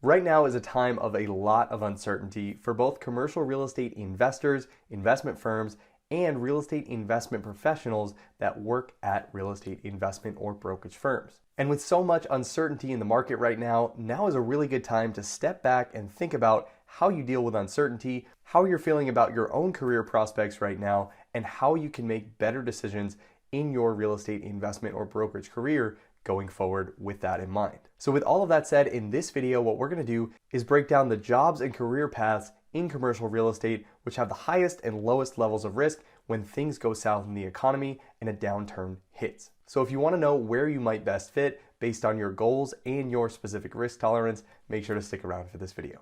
Right now is a time of a lot of uncertainty for both commercial real estate investors, investment firms, and real estate investment professionals that work at real estate investment or brokerage firms. And with so much uncertainty in the market right now is a really good time to step back and think about how you deal with uncertainty, how you're feeling about your own career prospects right now, and how you can make better decisions in your real estate investment or brokerage career going forward with that in mind. So with all of that said, in this video, what we're going to do is break down the jobs and career paths in commercial real estate, which have the highest and lowest levels of risk when things go south in the economy and a downturn hits. So if you want to know where you might best fit based on your goals and your specific risk tolerance, make sure to stick around for this video.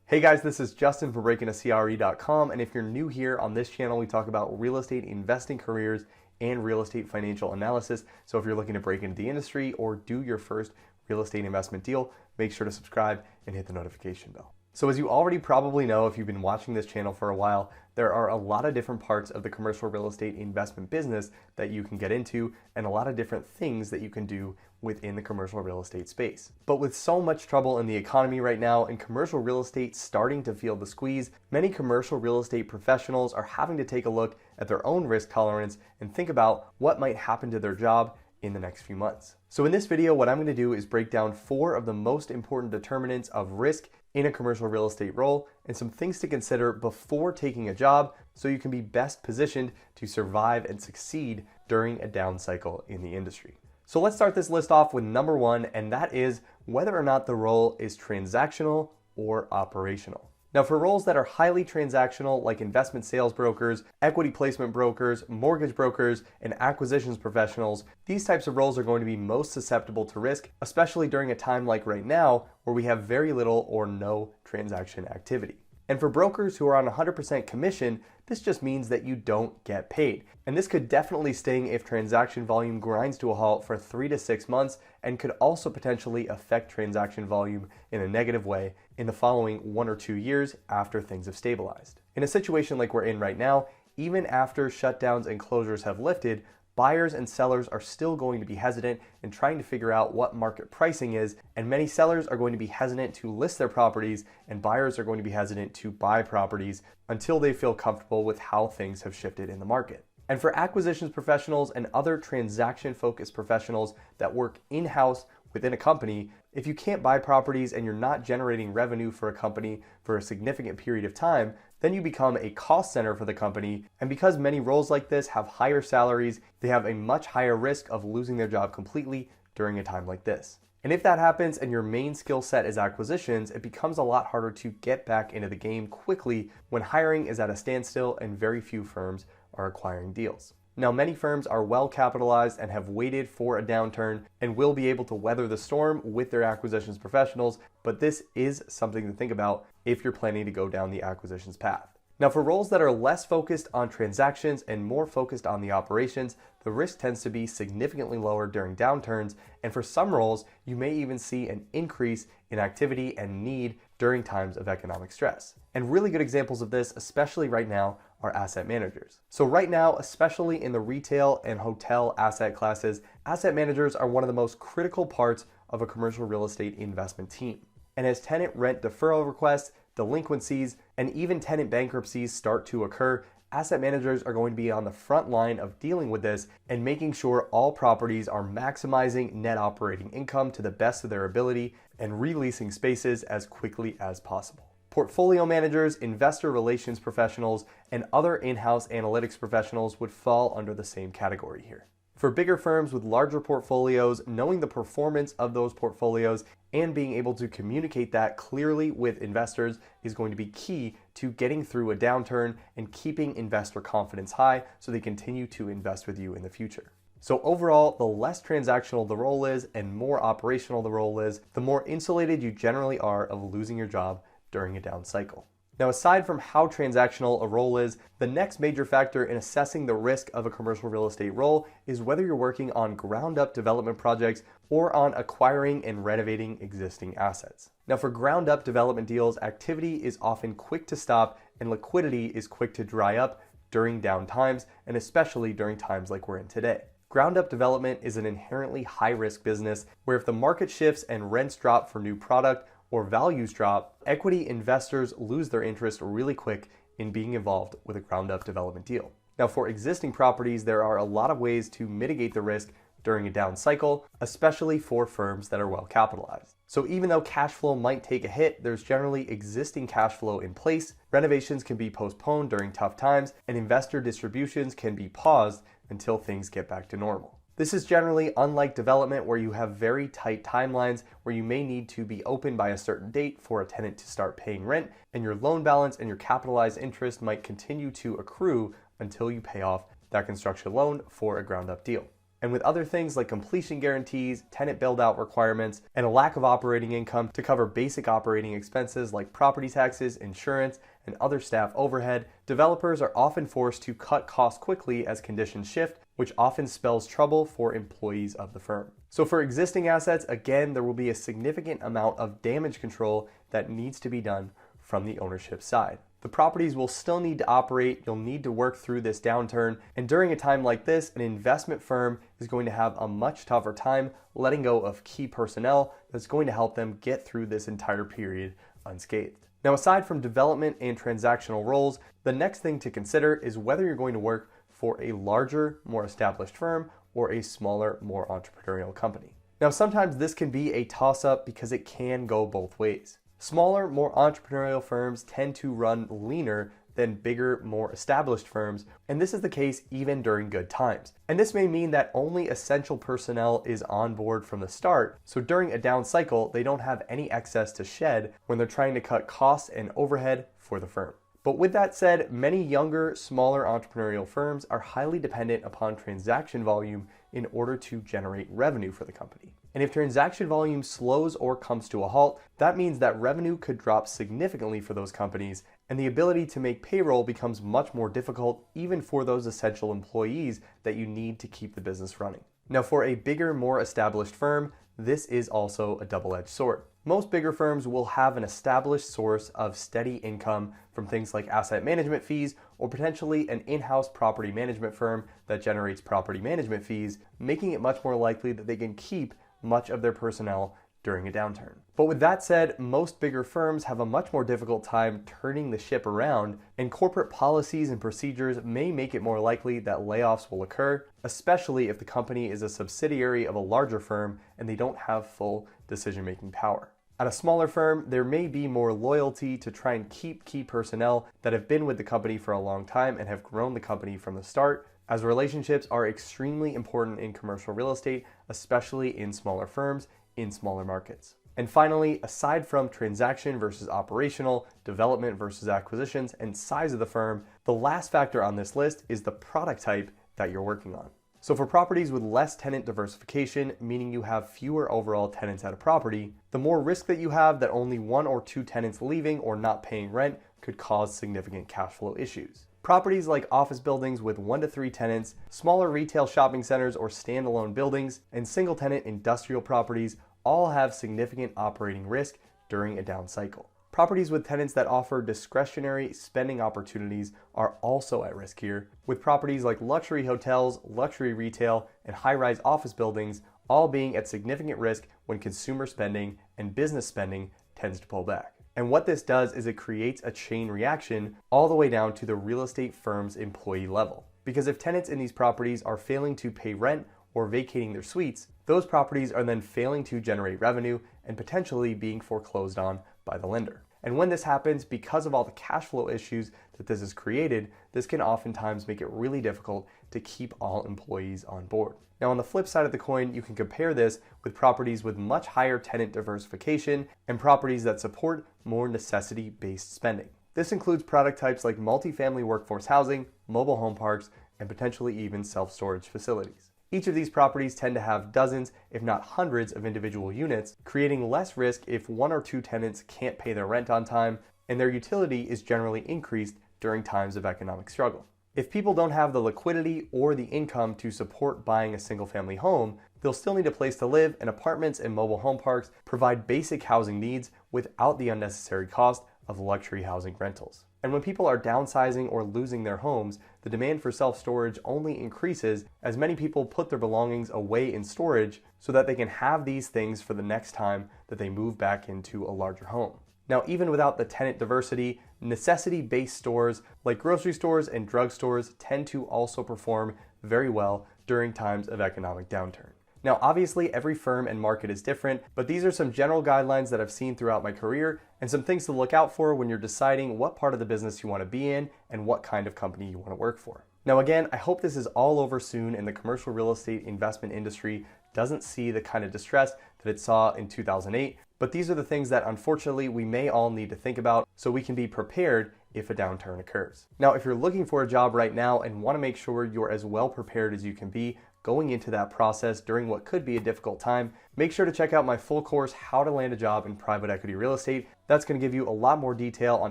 Hey guys, this is Justin from breakintocre.com, and if you're new here on this channel, we talk about real estate investing careers and real estate financial analysis. So if you're looking to break into the industry or do your first real estate investment deal, make sure to subscribe and hit the notification bell. So as you already probably know, if you've been watching this channel for a while, there are a lot of different parts of the commercial real estate investment business that you can get into and a lot of different things that you can do within the commercial real estate space. But with so much trouble in the economy right now and commercial real estate starting to feel the squeeze, many commercial real estate professionals are having to take a look at their own risk tolerance and think about what might happen to their job in the next few months. So in this video, what I'm going to do is break down 4 of the most important determinants of risk in a commercial real estate role and some things to consider before taking a job so you can be best positioned to survive and succeed during a down cycle in the industry. So let's start this list off with number 1, and that is whether or not the role is transactional or operational. Now for roles that are highly transactional, like investment sales brokers, equity placement brokers, mortgage brokers, and acquisitions professionals, these types of roles are going to be most susceptible to risk, especially during a time like right now where we have very little or no transaction activity. And for brokers who are on 100% commission, this just means that you don't get paid. And this could definitely sting if transaction volume grinds to a halt for 3 to 6 months and could also potentially affect transaction volume in a negative way in the following 1 or 2 years after things have stabilized. In a situation like we're in right now, even after shutdowns and closures have lifted, buyers and sellers are still going to be hesitant and trying to figure out what market pricing is, and many sellers are going to be hesitant to list their properties, and buyers are going to be hesitant to buy properties until they feel comfortable with how things have shifted in the market. And for acquisitions professionals and other transaction-focused professionals that work in-house within a company, if you can't buy properties and you're not generating revenue for a company for a significant period of time, then you become a cost center for the company. And because many roles like this have higher salaries, they have a much higher risk of losing their job completely during a time like this. And if that happens and your main skill set is acquisitions, it becomes a lot harder to get back into the game quickly when hiring is at a standstill and very few firms are acquiring deals. Now, many firms are well capitalized and have waited for a downturn and will be able to weather the storm with their acquisitions professionals, but this is something to think about if you're planning to go down the acquisitions path. Now, for roles that are less focused on transactions and more focused on the operations, the risk tends to be significantly lower during downturns, and for some roles, you may even see an increase in activity and need during times of economic stress. And really good examples of this, especially right now, are asset managers. So right now, especially in the retail and hotel asset classes, asset managers are one of the most critical parts of a commercial real estate investment team. And as tenant rent deferral requests, delinquencies, and even tenant bankruptcies start to occur, asset managers are going to be on the front line of dealing with this and making sure all properties are maximizing net operating income to the best of their ability and releasing spaces as quickly as possible. Portfolio managers, investor relations professionals, and other in-house analytics professionals would fall under the same category here. For bigger firms with larger portfolios, knowing the performance of those portfolios and being able to communicate that clearly with investors is going to be key to getting through a downturn and keeping investor confidence high so they continue to invest with you in the future. So overall, the less transactional the role is and more operational the role is, the more insulated you generally are of losing your job during a down cycle. Now, aside from how transactional a role is, the next major factor in assessing the risk of a commercial real estate role is whether you're working on ground-up development projects or on acquiring and renovating existing assets. Now, for ground-up development deals, activity is often quick to stop and liquidity is quick to dry up during down times, and especially during times like we're in today. Ground up development is an inherently high risk business where if the market shifts and rents drop for new product or values drop, equity investors lose their interest really quick in being involved with a ground up development deal. Now, for existing properties, there are a lot of ways to mitigate the risk during a down cycle, especially for firms that are well capitalized. So even though cash flow might take a hit, there's generally existing cash flow in place, renovations can be postponed during tough times, and investor distributions can be paused until things get back to normal. This is generally unlike development where you have very tight timelines where you may need to be open by a certain date for a tenant to start paying rent, and your loan balance and your capitalized interest might continue to accrue until you pay off that construction loan for a ground up deal. And with other things like completion guarantees, tenant build-out requirements, and a lack of operating income to cover basic operating expenses like property taxes, insurance, and other staff overhead, developers are often forced to cut costs quickly as conditions shift, which often spells trouble for employees of the firm. So for existing assets, again, there will be a significant amount of damage control that needs to be done from the ownership side. The properties will still need to operate, you'll need to work through this downturn, and during a time like this, an investment firm is going to have a much tougher time letting go of key personnel that's going to help them get through this entire period unscathed. Now, aside from development and transactional roles, the next thing to consider is whether you're going to work for a larger, more established firm or a smaller, more entrepreneurial company. Now, sometimes this can be a toss-up because it can go both ways. Smaller, more entrepreneurial firms tend to run leaner than bigger, more established firms, and this is the case even during good times. And this may mean that only essential personnel is on board from the start, so during a down cycle, they don't have any excess to shed when they're trying to cut costs and overhead for the firm. But with that said, many younger, smaller entrepreneurial firms are highly dependent upon transaction volume in order to generate revenue for the company. And if transaction volume slows or comes to a halt, that means that revenue could drop significantly for those companies, and the ability to make payroll becomes much more difficult even for those essential employees that you need to keep the business running. Now, for a bigger, more established firm, this is also a double-edged sword. Most bigger firms will have an established source of steady income from things like asset management fees or potentially an in-house property management firm that generates property management fees, making it much more likely that they can keep much of their personnel during a downturn. But with that said, most bigger firms have a much more difficult time turning the ship around, and corporate policies and procedures may make it more likely that layoffs will occur, especially if the company is a subsidiary of a larger firm and they don't have full decision-making power. At a smaller firm, there may be more loyalty to try and keep key personnel that have been with the company for a long time and have grown the company from the start, as relationships are extremely important in commercial real estate, especially in smaller firms, in smaller markets. And finally, aside from transaction versus operational, development versus acquisitions, and size of the firm, the last factor on this list is the product type that you're working on. So for properties with less tenant diversification, meaning you have fewer overall tenants at a property, the more risk that you have that only one or two tenants leaving or not paying rent could cause significant cash flow issues. Properties like office buildings with 1 to 3 tenants, smaller retail shopping centers or standalone buildings, and single-tenant industrial properties all have significant operating risk during a down cycle. Properties with tenants that offer discretionary spending opportunities are also at risk here, with properties like luxury hotels, luxury retail, and high-rise office buildings all being at significant risk when consumer spending and business spending tends to pull back. And what this does is it creates a chain reaction all the way down to the real estate firm's employee level. Because if tenants in these properties are failing to pay rent or vacating their suites, those properties are then failing to generate revenue and potentially being foreclosed on by the lender. And when this happens, because of all the cash flow issues that this has created, this can oftentimes make it really difficult to keep all employees on board. Now, on the flip side of the coin, you can compare this with properties with much higher tenant diversification and properties that support more necessity-based spending. This includes product types like multifamily workforce housing, mobile home parks, and potentially even self-storage facilities. Each of these properties tend to have dozens, if not hundreds, of individual units, creating less risk if 1 or 2 tenants can't pay their rent on time, and their utility is generally increased during times of economic struggle. If people don't have the liquidity or the income to support buying a single-family home, they'll still need a place to live, and apartments and mobile home parks provide basic housing needs without the unnecessary cost of luxury housing rentals. And when people are downsizing or losing their homes, the demand for self-storage only increases as many people put their belongings away in storage so that they can have these things for the next time that they move back into a larger home. Now, even without the tenant diversity, necessity-based stores like grocery stores and drugstores tend to also perform very well during times of economic downturn. Now, obviously, every firm and market is different, but these are some general guidelines that I've seen throughout my career and some things to look out for when you're deciding what part of the business you want to be in and what kind of company you want to work for. Now, again, I hope this is all over soon and the commercial real estate investment industry doesn't see the kind of distress that it saw in 2008, but these are the things that unfortunately we may all need to think about so we can be prepared if a downturn occurs. Now, if you're looking for a job right now and want to make sure you're as well prepared as you can be going into that process during what could be a difficult time, make sure to check out my full course, How to Land a Job in Private Equity Real Estate. That's going to give you a lot more detail on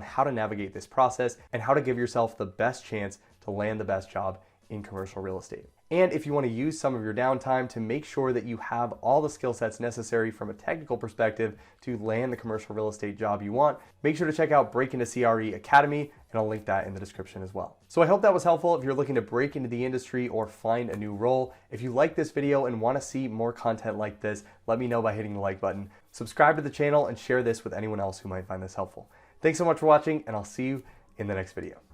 how to navigate this process and how to give yourself the best chance to land the best job in commercial real estate. And if you want to use some of your downtime to make sure that you have all the skill sets necessary from a technical perspective to land the commercial real estate job you want, make sure to check out Break Into CRE Academy, and I'll link that in the description as well. So I hope that was helpful if you're looking to break into the industry or find a new role. If you like this video and want to see more content like this, let me know by hitting the like button. Subscribe to the channel and share this with anyone else who might find this helpful. Thanks so much for watching, and I'll see you in the next video.